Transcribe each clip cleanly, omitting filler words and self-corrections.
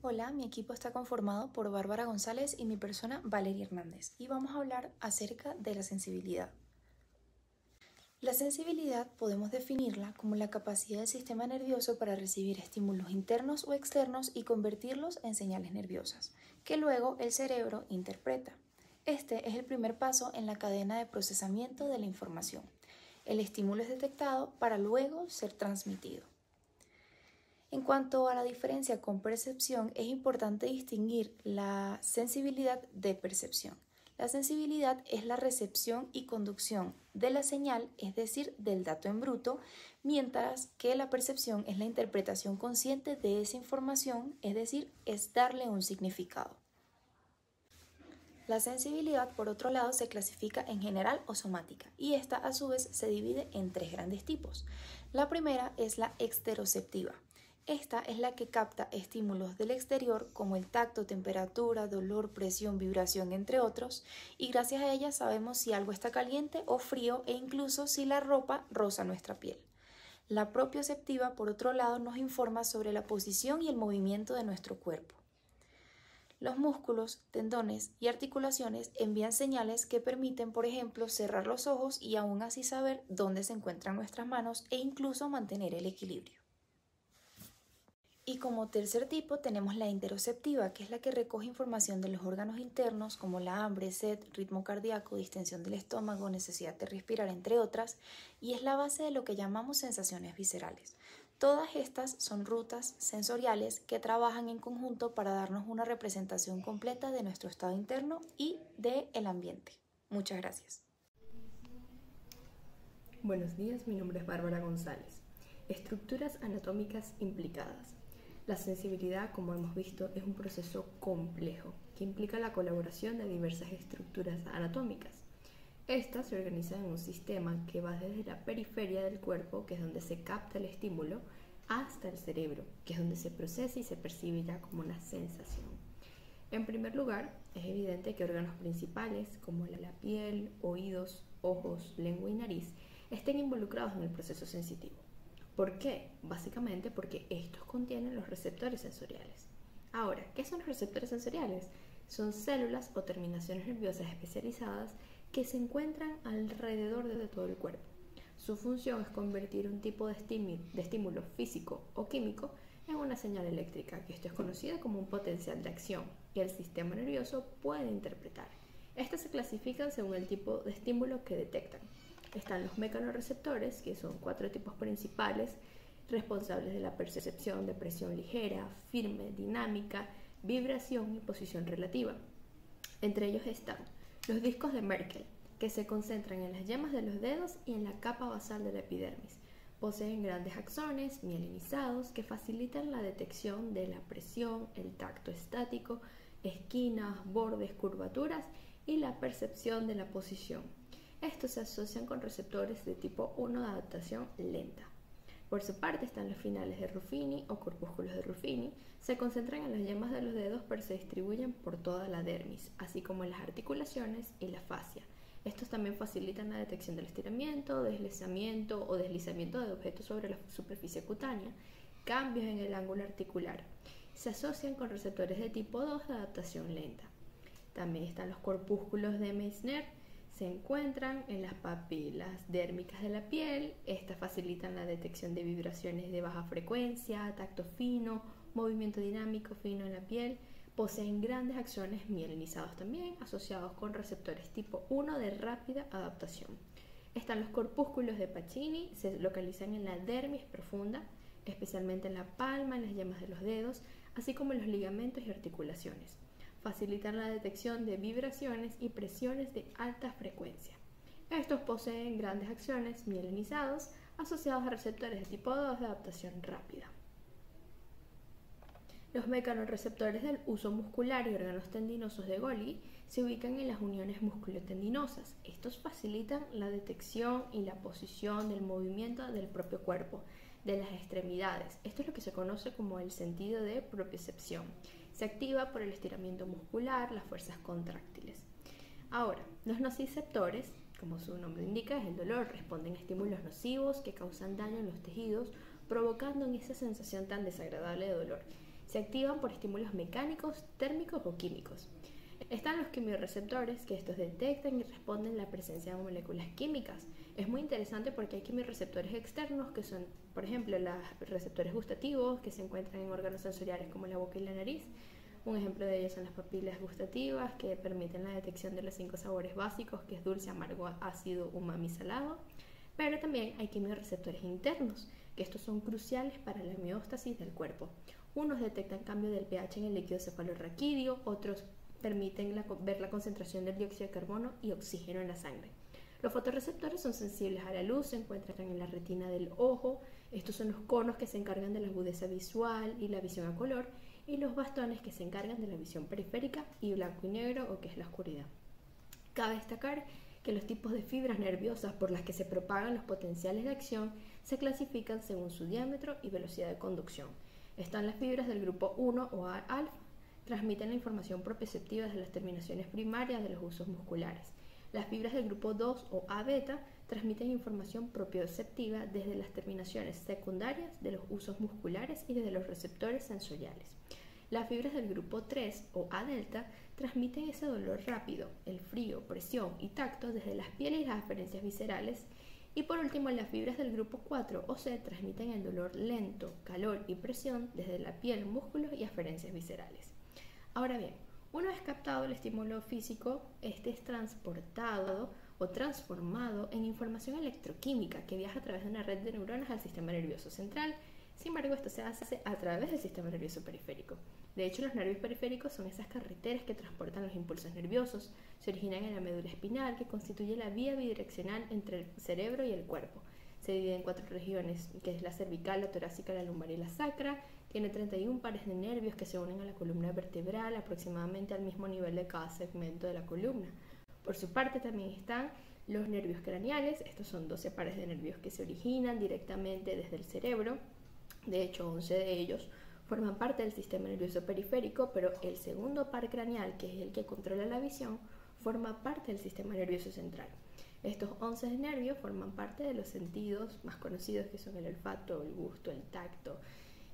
Hola, mi equipo está conformado por Bárbara González y mi persona Valeria Hernández y vamos a hablar acerca de la sensibilidad. La sensibilidad podemos definirla como la capacidad del sistema nervioso para recibir estímulos internos o externos y convertirlos en señales nerviosas, que luego el cerebro interpreta. Este es el primer paso en la cadena de procesamiento de la información. El estímulo es detectado para luego ser transmitido. En cuanto a la diferencia con percepción, es importante distinguir la sensibilidad de percepción. La sensibilidad es la recepción y conducción de la señal, es decir, del dato en bruto, mientras que la percepción es la interpretación consciente de esa información, es decir, es darle un significado. La sensibilidad, por otro lado, se clasifica en general o somática, y esta a su vez se divide en tres grandes tipos. La primera es la exteroceptiva. Esta es la que capta estímulos del exterior como el tacto, temperatura, dolor, presión, vibración, entre otros, y gracias a ella sabemos si algo está caliente o frío e incluso si la ropa roza nuestra piel. La propioceptiva, por otro lado, nos informa sobre la posición y el movimiento de nuestro cuerpo. Los músculos, tendones y articulaciones envían señales que permiten, por ejemplo, cerrar los ojos y aún así saber dónde se encuentran nuestras manos e incluso mantener el equilibrio. Y como tercer tipo tenemos la interoceptiva, que es la que recoge información de los órganos internos como la hambre, sed, ritmo cardíaco, distensión del estómago, necesidad de respirar, entre otras, y es la base de lo que llamamos sensaciones viscerales. Todas estas son rutas sensoriales que trabajan en conjunto para darnos una representación completa de nuestro estado interno y del ambiente. Muchas gracias. Buenos días, mi nombre es Bárbara González. Estructuras anatómicas implicadas. La sensibilidad, como hemos visto, es un proceso complejo que implica la colaboración de diversas estructuras anatómicas. Estas se organizan en un sistema que va desde la periferia del cuerpo, que es donde se capta el estímulo, hasta el cerebro, que es donde se procesa y se percibe ya como una sensación. En primer lugar, es evidente que órganos principales como la piel, oídos, ojos, lengua y nariz estén involucrados en el proceso sensitivo. ¿Por qué? Básicamente porque estos contienen los receptores sensoriales. Ahora, ¿qué son los receptores sensoriales? Son células o terminaciones nerviosas especializadas que se encuentran alrededor de todo el cuerpo. Su función es convertir un tipo de estímulo físico o químico en una señal eléctrica, que esto es conocido como un potencial de acción, que el sistema nervioso puede interpretar. Estas se clasifican según el tipo de estímulo que detectan. Están los mecanorreceptores, que son 4 tipos principales, responsables de la percepción de presión ligera, firme, dinámica, vibración y posición relativa. Entre ellos están los discos de Merkel, que se concentran en las yemas de los dedos y en la capa basal de la epidermis. Poseen grandes axones mielinizados que facilitan la detección de la presión, el tacto estático, esquinas, bordes, curvaturas y la percepción de la posición. Estos se asocian con receptores de tipo 1 de adaptación lenta. Por su parte están los finales de Ruffini o corpúsculos de Ruffini. Se concentran en las yemas de los dedos pero se distribuyen por toda la dermis, así como en las articulaciones y la fascia. Estos también facilitan la detección del estiramiento, deslizamiento o deslizamiento de objetos sobre la superficie cutánea, cambios en el ángulo articular. Se asocian con receptores de tipo 2 de adaptación lenta. También están los corpúsculos de Meissner. Se encuentran en las papilas dérmicas de la piel. Estas facilitan la detección de vibraciones de baja frecuencia, tacto fino, movimiento dinámico fino en la piel. Poseen grandes axones mielinizados también, asociados con receptores tipo 1 de rápida adaptación. Están los corpúsculos de Pacini, se localizan en la dermis profunda, especialmente en la palma, en las yemas de los dedos, así como en los ligamentos y articulaciones. Facilitan la detección de vibraciones y presiones de alta frecuencia. Estos poseen grandes axones mielinizados asociados a receptores de tipo 2 de adaptación rápida. Los mecanorreceptores del uso muscular y órganos tendinosos de Golgi se ubican en las uniones musculotendinosas. Estos facilitan la detección y la posición del movimiento del propio cuerpo, de las extremidades. Esto es lo que se conoce como el sentido de propiocepción. Se activa por el estiramiento muscular, las fuerzas contráctiles. Ahora, los nociceptores, como su nombre indica, es el dolor. Responden a estímulos nocivos que causan daño en los tejidos, provocando esa sensación tan desagradable de dolor. Se activan por estímulos mecánicos, térmicos o químicos. Están los quimiorreceptores, que estos detectan y responden a la presencia de moléculas químicas. Es muy interesante porque hay quimiorreceptores externos, que son, por ejemplo, los receptores gustativos, que se encuentran en órganos sensoriales como la boca y la nariz. Un ejemplo de ellos son las papilas gustativas, que permiten la detección de los 5 sabores básicos, que es dulce, amargo, ácido, umami, salado. Pero también hay quimiorreceptores internos, que estos son cruciales para la homeostasis del cuerpo. Unos detectan cambio del pH en el líquido cefalorraquídeo, otros permiten ver la concentración del dióxido de carbono y oxígeno en la sangre. Los fotorreceptores son sensibles a la luz, se encuentran en la retina del ojo. Estos son los conos que se encargan de la agudeza visual y la visión a color, y los bastones que se encargan de la visión periférica y blanco y negro, o que es la oscuridad. Cabe destacar que los tipos de fibras nerviosas por las que se propagan los potenciales de acción se clasifican según su diámetro y velocidad de conducción. Están las fibras del grupo 1 o A-alfa, transmiten la información propioceptiva desde las terminaciones primarias de los usos musculares. Las fibras del grupo 2 o A-beta transmiten información propioceptiva desde las terminaciones secundarias de los usos musculares y desde los receptores sensoriales. Las fibras del grupo 3 o A-delta transmiten ese dolor rápido, el frío, presión y tacto desde las pieles y las aferencias viscerales. Y por último, las fibras del grupo 4 o C transmiten el dolor lento, calor y presión desde la piel, músculos y aferencias viscerales. Ahora bien, una vez captado el estímulo físico, este es transportado o transformado en información electroquímica que viaja a través de una red de neuronas al sistema nervioso central. Sin embargo, esto se hace a través del sistema nervioso periférico. De hecho, los nervios periféricos son esas carreteras que transportan los impulsos nerviosos. Se originan en la médula espinal, que constituye la vía bidireccional entre el cerebro y el cuerpo. Se divide en 4 regiones, que es la cervical, la torácica, la lumbar y la sacra. Tiene 31 pares de nervios que se unen a la columna vertebral, aproximadamente al mismo nivel de cada segmento de la columna. Por su parte también están los nervios craneales. Estos son 12 pares de nervios que se originan directamente desde el cerebro. De hecho, 11 de ellos forman parte del sistema nervioso periférico, pero el segundo par craneal, que es el que controla la visión, forma parte del sistema nervioso central. Estos 11 nervios forman parte de los sentidos más conocidos, que son el olfato, el gusto, el tacto,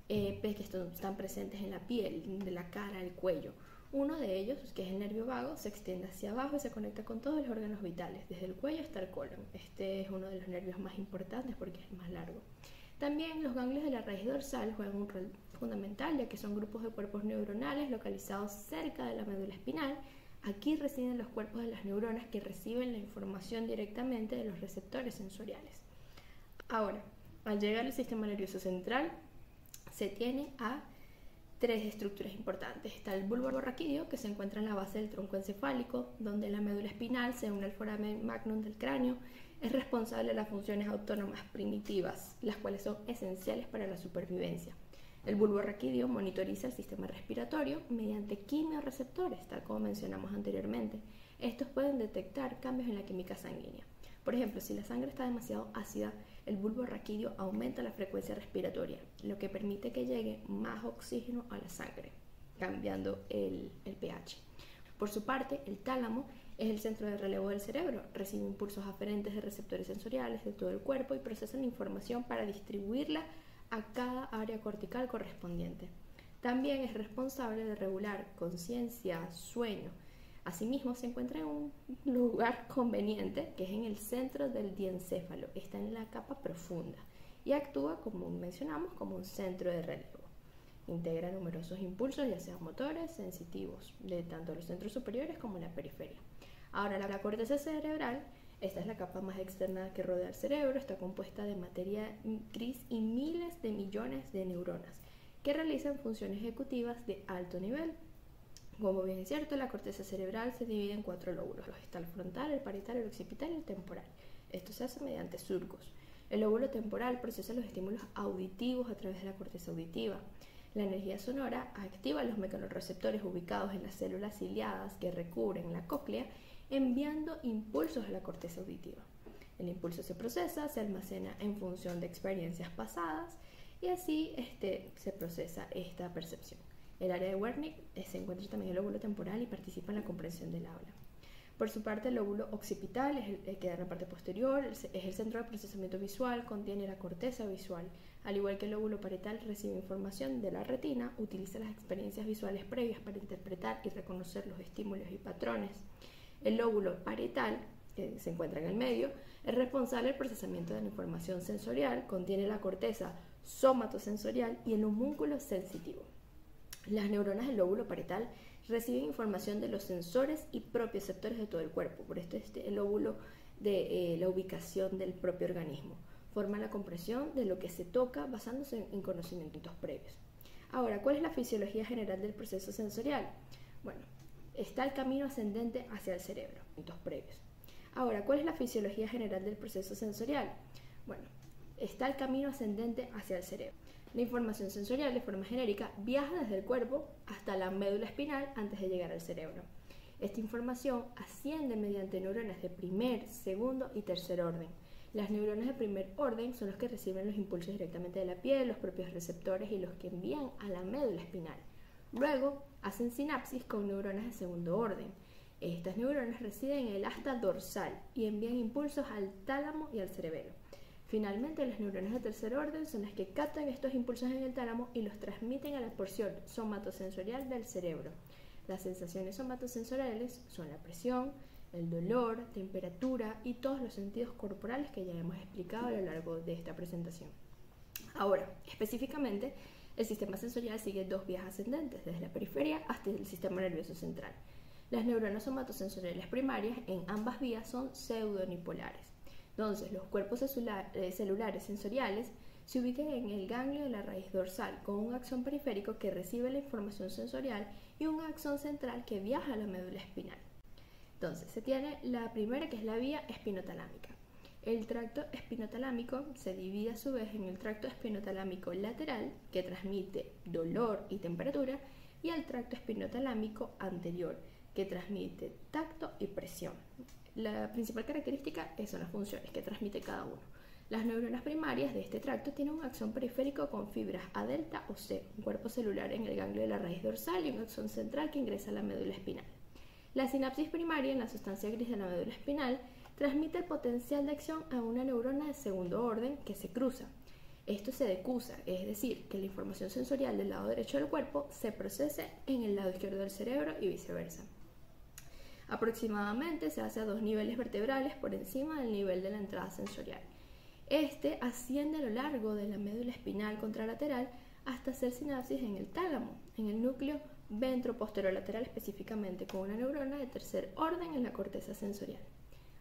que están presentes en la piel, de la cara, el cuello. Uno de ellos, que es el nervio vago, se extiende hacia abajo y se conecta con todos los órganos vitales, desde el cuello hasta el colon. Este es uno de los nervios más importantes porque es el más largo. También los ganglios de la raíz dorsal juegan un rol fundamental, ya que son grupos de cuerpos neuronales localizados cerca de la médula espinal. Aquí residen los cuerpos de las neuronas que reciben la información directamente de los receptores sensoriales. Ahora, al llegar al sistema nervioso central, se tiene a 3 estructuras importantes. Está el bulbo raquídeo, que se encuentra en la base del tronco encefálico, donde la médula espinal se une al foramen magnum del cráneo. Es responsable de las funciones autónomas primitivas, las cuales son esenciales para la supervivencia. El bulbo raquídeo monitoriza el sistema respiratorio mediante quimiorreceptores, tal como mencionamos anteriormente. Estos pueden detectar cambios en la química sanguínea. Por ejemplo, si la sangre está demasiado ácida, el bulbo raquídeo aumenta la frecuencia respiratoria, lo que permite que llegue más oxígeno a la sangre, cambiando el pH. Por su parte, el tálamo es el centro de relevo del cerebro, recibe impulsos aferentes de receptores sensoriales de todo el cuerpo y procesa la información para distribuirla a cada área cortical correspondiente. También es responsable de regular conciencia, sueño. Asimismo, se encuentra en un lugar conveniente, que es en el centro del diencéfalo, está en la capa profunda y actúa, como mencionamos, como un centro de relevo. Integra numerosos impulsos, ya sean motores, sensitivos, de tanto los centros superiores como la periferia. Ahora, la corteza cerebral, esta es la capa más externa que rodea el cerebro, está compuesta de materia gris y miles de millones de neuronas que realizan funciones ejecutivas de alto nivel. Como bien es cierto, la corteza cerebral se divide en 4 lóbulos. Está el frontal, el parietal, el occipital y el temporal. Esto se hace mediante surcos. El lóbulo temporal procesa los estímulos auditivos a través de la corteza auditiva. La energía sonora activa los mecanorreceptores ubicados en las células ciliadas que recubren la cóclea, enviando impulsos a la corteza auditiva. El impulso se procesa, se almacena en función de experiencias pasadas y así se procesa esta percepción. El área de Wernicke se encuentra también en el lóbulo temporal y participa en la comprensión del habla. Por su parte, el lóbulo occipital es el que da en la parte posterior, es el centro de procesamiento visual, contiene la corteza visual. Al igual que el lóbulo parietal recibe información de la retina, utiliza las experiencias visuales previas para interpretar y reconocer los estímulos y patrones. El lóbulo parietal, que se encuentra en el medio, es responsable del procesamiento de la información sensorial, contiene la corteza somatosensorial y el homúnculo sensitivo. Las neuronas del lóbulo parietal reciben información de los sensores y propioceptores de todo el cuerpo, por esto es el lóbulo de la ubicación del propio organismo. Forma la comprensión de lo que se toca basándose en conocimientos previos. Ahora, ¿cuál es la fisiología general del proceso sensorial? Bueno, está el camino ascendente hacia el cerebro, previos. Ahora, ¿cuál es la fisiología general del proceso sensorial? Bueno, está el camino ascendente hacia el cerebro. La información sensorial de forma genérica viaja desde el cuerpo hasta la médula espinal antes de llegar al cerebro. Esta información asciende mediante neuronas de primer, segundo y tercer orden. Las neuronas de primer orden son los que reciben los impulsos directamente de la piel, los propios receptores y los que envían a la médula espinal. Luego hacen sinapsis con neuronas de segundo orden. Estas neuronas residen en el asta dorsal y envían impulsos al tálamo y al cerebelo. Finalmente, las neuronas de tercer orden son las que captan estos impulsos en el tálamo y los transmiten a la porción somatosensorial del cerebro. Las sensaciones somatosensoriales son la presión, el dolor, temperatura y todos los sentidos corporales que ya hemos explicado a lo largo de esta presentación. Ahora, específicamente, el sistema sensorial sigue dos vías ascendentes, desde la periferia hasta el sistema nervioso central. Las neuronas somatosensoriales primarias en ambas vías son pseudonipolares. Entonces, los cuerpos celulares sensoriales se ubican en el ganglio de la raíz dorsal, con un axón periférico que recibe la información sensorial y un axón central que viaja a la médula espinal. Entonces, se tiene la primera, que es la vía espinotalámica. El tracto espinotalámico se divide a su vez en el tracto espinotalámico lateral, que transmite dolor y temperatura, y el tracto espinotalámico anterior, que transmite tacto y presión. La principal característica son las funciones que transmite cada uno. Las neuronas primarias de este tracto tienen un axón periférico con fibras A delta o C, un cuerpo celular en el ganglio de la raíz dorsal y un axón central que ingresa a la médula espinal. La sinapsis primaria en la sustancia gris de la médula espinal transmite el potencial de acción a una neurona de segundo orden que se cruza. Esto se decusa, es decir, que la información sensorial del lado derecho del cuerpo se procese en el lado izquierdo del cerebro y viceversa. Aproximadamente se hace a 2 niveles vertebrales por encima del nivel de la entrada sensorial. Este asciende a lo largo de la médula espinal contralateral hasta hacer sinapsis en el tálamo, en el núcleo ventroposterolateral específicamente, con una neurona de tercer orden en la corteza sensorial.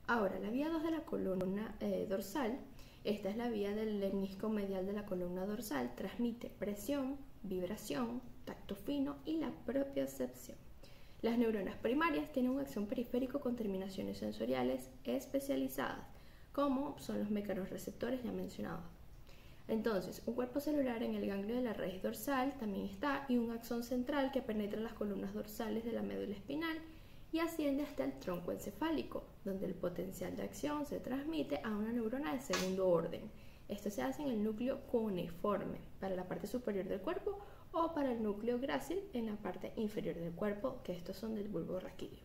Ahora, la vía 2 de la columna dorsal, esta es la vía del lemnisco medial de la columna dorsal, transmite presión, vibración, tacto fino y la propiocepción. Las neuronas primarias tienen un axón periférico con terminaciones sensoriales especializadas, como son los mecanorreceptores ya mencionados. Entonces, un cuerpo celular en el ganglio de la raíz dorsal también está, y un axón central que penetra las columnas dorsales de la médula espinal y asciende hasta el tronco encefálico, donde el potencial de acción se transmite a una neurona de segundo orden. Esto se hace en el núcleo cuneiforme, para la parte superior del cuerpo, o para el núcleo grácil en la parte inferior del cuerpo, que estos son del bulbo raquídeo.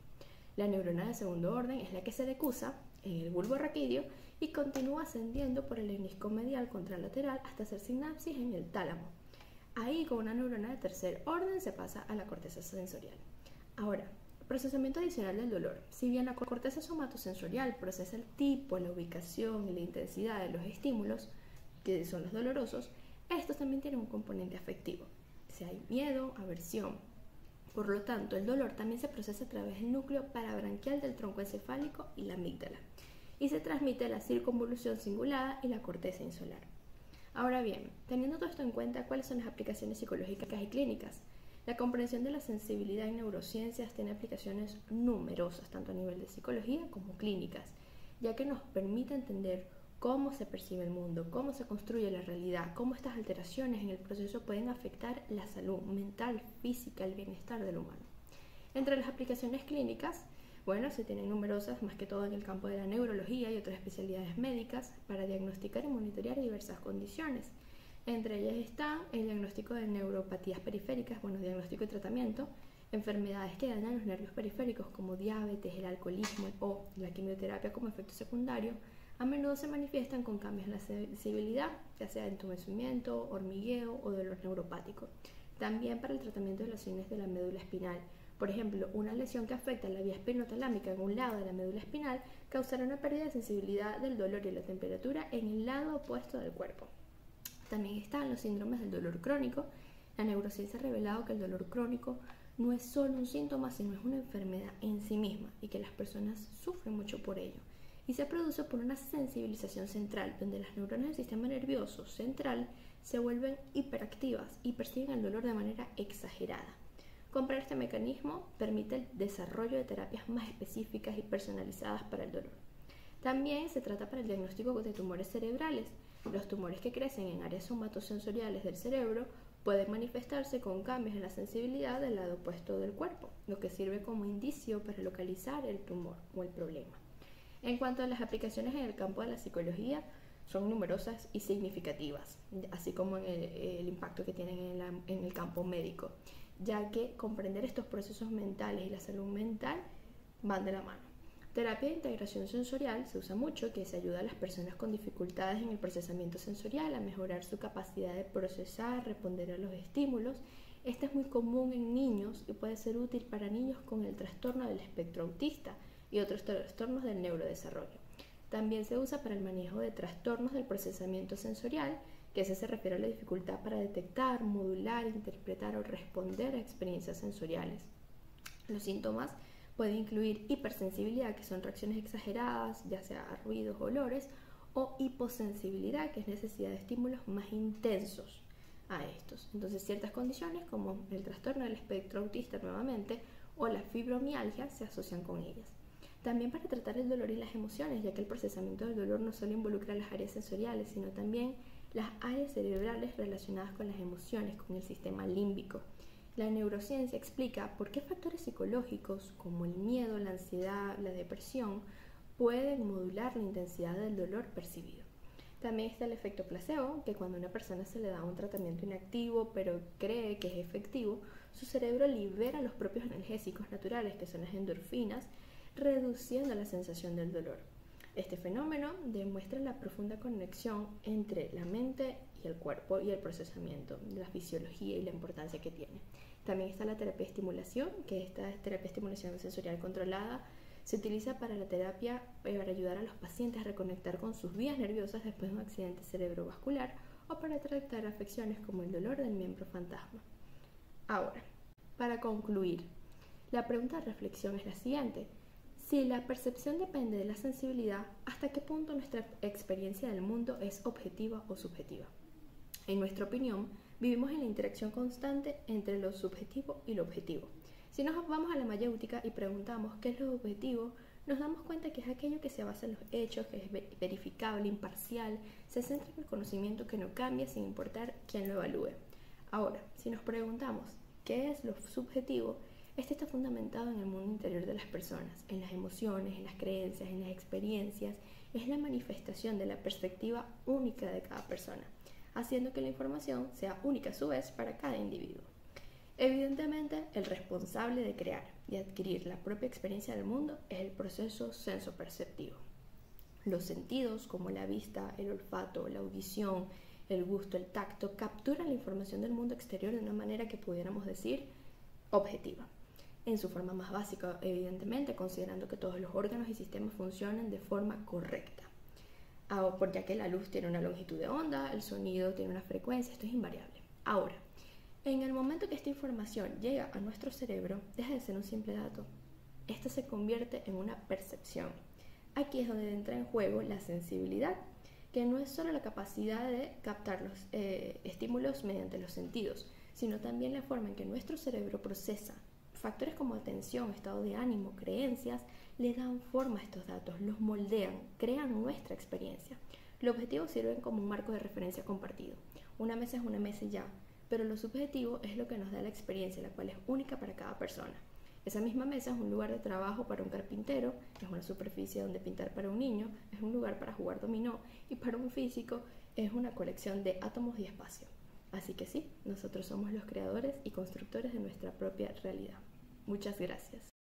La neurona de segundo orden es la que se decusa en el bulbo raquídeo y continúa ascendiendo por el lemnisco medial contralateral hasta hacer sinapsis en el tálamo. Ahí, con una neurona de tercer orden, se pasa a la corteza sensorial. Ahora, procesamiento adicional del dolor. Si bien la corteza somatosensorial procesa el tipo, la ubicación y la intensidad de los estímulos, que son los dolorosos, estos también tienen un componente afectivo. Si hay miedo, aversión. Por lo tanto, el dolor también se procesa a través del núcleo parabranquial del tronco encefálico y la amígdala, y se transmite a la circunvolución cingulada y la corteza insular. Ahora bien, teniendo todo esto en cuenta, ¿cuáles son las aplicaciones psicológicas y clínicas? La comprensión de la sensibilidad en neurociencias tiene aplicaciones numerosas, tanto a nivel de psicología como clínicas, ya que nos permite entender cómo se percibe el mundo, cómo se construye la realidad, cómo estas alteraciones en el proceso pueden afectar la salud mental, física, el bienestar del humano. Entre las aplicaciones clínicas, bueno, se tienen numerosas, más que todo en el campo de la neurología y otras especialidades médicas, para diagnosticar y monitorear diversas condiciones. Entre ellas están el diagnóstico de neuropatías periféricas, diagnóstico y tratamiento, enfermedades que dañan los nervios periféricos como diabetes, el alcoholismo o la quimioterapia como efecto secundario, A menudo se manifiestan con cambios en la sensibilidad, ya sea entumecimiento, hormigueo o dolor neuropático. También para el tratamiento de lesiones de la médula espinal. Por ejemplo, una lesión que afecta la vía espinotalámica en un lado de la médula espinal causará una pérdida de sensibilidad del dolor y la temperatura en el lado opuesto del cuerpo. También están los síndromes del dolor crónico. La neurociencia ha revelado que el dolor crónico no es solo un síntoma, sino es una enfermedad en sí misma y que las personas sufren mucho por ello. Y se produce por una sensibilización central, donde las neuronas del sistema nervioso central se vuelven hiperactivas y perciben el dolor de manera exagerada. Comprender este mecanismo permite el desarrollo de terapias más específicas y personalizadas para el dolor. También se trata para el diagnóstico de tumores cerebrales. Los tumores que crecen en áreas somatosensoriales del cerebro pueden manifestarse con cambios en la sensibilidad del lado opuesto del cuerpo, lo que sirve como indicio para localizar el tumor o el problema. En cuanto a las aplicaciones en el campo de la psicología, son numerosas y significativas, así como en el impacto que tienen en el campo médico, ya que comprender estos procesos mentales y la salud mental van de la mano. Terapia de integración sensorial se usa mucho, que se ayuda a las personas con dificultades en el procesamiento sensorial a mejorar su capacidad de procesar, responder a los estímulos. Esta es muy común en niños y puede ser útil para niños con el trastorno del espectro autista y otros trastornos del neurodesarrollo. También se usa para el manejo de trastornos del procesamiento sensorial, que ese se refiere a la dificultad para detectar, modular, interpretar o responder a experiencias sensoriales. Los síntomas pueden incluir hipersensibilidad, que son reacciones exageradas, ya sea a ruidos o olores, o hiposensibilidad, que es necesidad de estímulos más intensos a estos. Entonces, ciertas condiciones como el trastorno del espectro autista nuevamente o la fibromialgia se asocian con ellas. También para tratar el dolor y las emociones, ya que el procesamiento del dolor no solo involucra las áreas sensoriales, sino también las áreas cerebrales relacionadas con las emociones, con el sistema límbico. La neurociencia explica por qué factores psicológicos como el miedo, la ansiedad, la depresión pueden modular la intensidad del dolor percibido. También está el efecto placebo, que cuando a una persona se le da un tratamiento inactivo pero cree que es efectivo, su cerebro libera los propios analgésicos naturales, que son las endorfinas, reduciendo la sensación del dolor. Este fenómeno demuestra la profunda conexión entre la mente y el cuerpo y el procesamiento, la fisiología y la importancia que tiene. También está la terapia de estimulación, que esta terapia de estimulación sensorial controlada se utiliza para la terapia para ayudar a los pacientes a reconectar con sus vías nerviosas después de un accidente cerebrovascular o para tratar afecciones como el dolor del miembro fantasma. Ahora, para concluir, la pregunta de reflexión es la siguiente. Si la percepción depende de la sensibilidad, ¿hasta qué punto nuestra experiencia del mundo es objetiva o subjetiva? En nuestra opinión, vivimos en la interacción constante entre lo subjetivo y lo objetivo. Si nos vamos a la mayéutica y preguntamos qué es lo objetivo, nos damos cuenta que es aquello que se basa en los hechos, que es verificable, imparcial, se centra en el conocimiento que no cambia sin importar quién lo evalúe. Ahora, si nos preguntamos qué es lo subjetivo, este está fundamentado en el mundo interior de las personas, en las emociones, en las creencias, en las experiencias. Es la manifestación de la perspectiva única de cada persona, haciendo que la información sea única a su vez para cada individuo. Evidentemente, el responsable de crear y adquirir la propia experiencia del mundo es el proceso sensoperceptivo. Los sentidos, como la vista, el olfato, la audición, el gusto, el tacto, capturan la información del mundo exterior de una manera que pudiéramos decir objetiva. En su forma más básica, evidentemente, considerando que todos los órganos y sistemas funcionan de forma correcta. Ya que la luz tiene una longitud de onda, el sonido tiene una frecuencia, esto es invariable. Ahora, en el momento que esta información llega a nuestro cerebro, deja de ser un simple dato. Esta se convierte en una percepción. Aquí es donde entra en juego la sensibilidad, que no es solo la capacidad de captar los estímulos mediante los sentidos, sino también la forma en que nuestro cerebro procesa. Factores como atención, estado de ánimo, creencias, le dan forma a estos datos, los moldean, crean nuestra experiencia. Los objetivos sirven como un marco de referencia compartido. Una mesa es una mesa y ya, pero lo subjetivo es lo que nos da la experiencia, la cual es única para cada persona. Esa misma mesa es un lugar de trabajo para un carpintero, es una superficie donde pintar para un niño, es un lugar para jugar dominó y para un físico es una colección de átomos y espacio. Así que sí, nosotros somos los creadores y constructores de nuestra propia realidad. Muchas gracias.